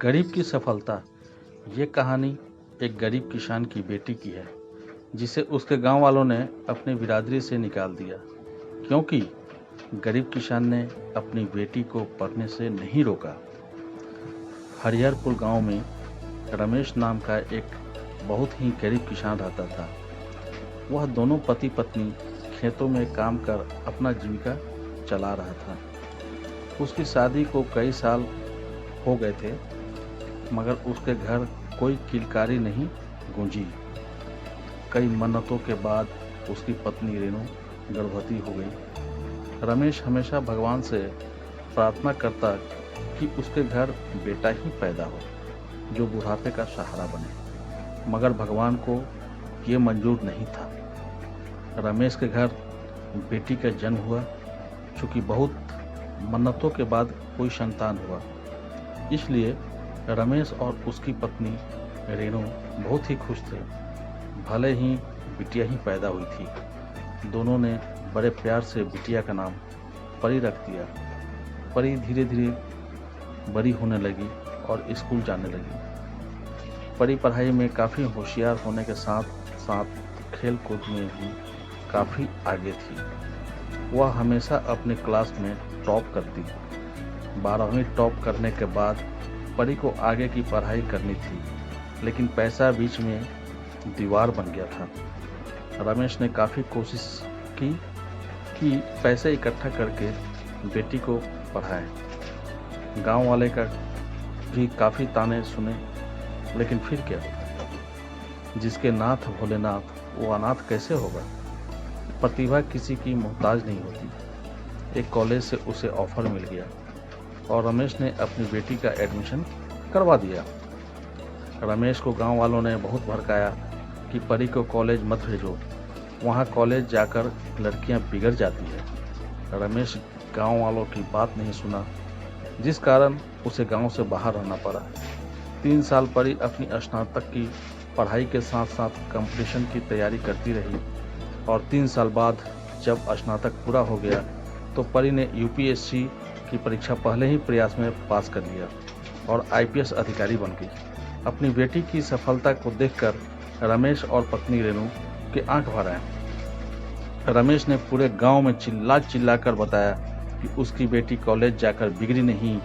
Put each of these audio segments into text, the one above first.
गरीब की सफलता। ये कहानी एक गरीब किसान की बेटी की है जिसे उसके गांव वालों ने अपनी बिरादरी से निकाल दिया, क्योंकि गरीब किसान ने अपनी बेटी को पढ़ने से नहीं रोका। हरिहरपुर गांव में रमेश नाम का एक बहुत ही गरीब किसान रहता था। वह दोनों पति पत्नी खेतों में काम कर अपना जीविका चला रहा था। उसकी शादी को कई साल हो गए थे, मगर उसके घर कोई किलकारी नहीं गूंजी। कई मन्नतों के बाद उसकी पत्नी रेणु गर्भवती हो गई। रमेश हमेशा भगवान से प्रार्थना करता कि उसके घर बेटा ही पैदा हो जो बुढ़ापे का सहारा बने, मगर भगवान को ये मंजूर नहीं था। रमेश के घर बेटी का जन्म हुआ। चूँकि बहुत मन्नतों के बाद कोई संतान हुआ, इसलिए रमेश और उसकी पत्नी रेणु बहुत ही खुश थे। भले ही बिटिया ही पैदा हुई थी। दोनों ने बड़े प्यार से बिटिया का नाम परी रख दिया। परी धीरे धीरे बड़ी होने लगी और स्कूल जाने लगी। परी पढ़ाई में काफ़ी होशियार होने के साथ साथ खेल कूद में भी काफ़ी आगे थी। वह हमेशा अपने क्लास में टॉप करती। 12वीं टॉप करने के बाद परी को आगे की पढ़ाई करनी थी, लेकिन पैसा बीच में दीवार बन गया था। रमेश ने काफ़ी कोशिश की कि पैसे इकट्ठा करके बेटी को पढ़ाए। गांव वाले का भी काफ़ी ताने सुने, लेकिन फिर क्या, जिसके नाथ भोलेनाथ वो अनाथ कैसे होगा। प्रतिभा किसी की मोहताज नहीं होती। एक कॉलेज से उसे ऑफर मिल गया और रमेश ने अपनी बेटी का एडमिशन करवा दिया। रमेश को गांव वालों ने बहुत भड़काया कि परी को कॉलेज मत भेजो, वहां कॉलेज जाकर लड़कियां बिगड़ जाती है। रमेश गांव वालों की बात नहीं सुना, जिस कारण उसे गांव से बाहर रहना पड़ा। 3 साल परी अपनी स्नातक की पढ़ाई के साथ साथ कंपटीशन की तैयारी करती रही और 3 साल बाद जब स्नातक पूरा हो गया तो परी ने यूपीएससी की परीक्षा पहले ही प्रयास में पास कर लिया और आईपीएस अधिकारी बन गई। अपनी बेटी की सफलता को देखकर रमेश और पत्नी रेणु के आंख भर आए। रमेश ने पूरे गांव में चिल्ला कर बताया कि उसकी बेटी कॉलेज जाकर बिगड़ी नहीं,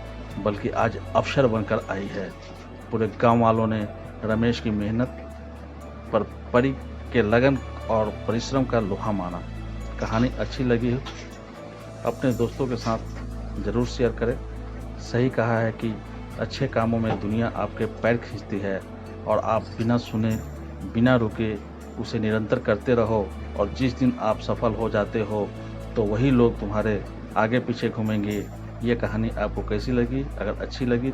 बल्कि आज अफसर बनकर आई है। पूरे गांव वालों ने रमेश की मेहनत पर परी के लगन और परिश्रम का लोहा माना। कहानी अच्छी लगी हो अपने दोस्तों के साथ ज़रूर शेयर करें। सही कहा है कि अच्छे कामों में दुनिया आपके पैर खींचती है और आप बिना सुने बिना रुके उसे निरंतर करते रहो, और जिस दिन आप सफल हो जाते हो तो वही लोग तुम्हारे आगे पीछे घूमेंगे। ये कहानी आपको कैसी लगी? अगर अच्छी लगी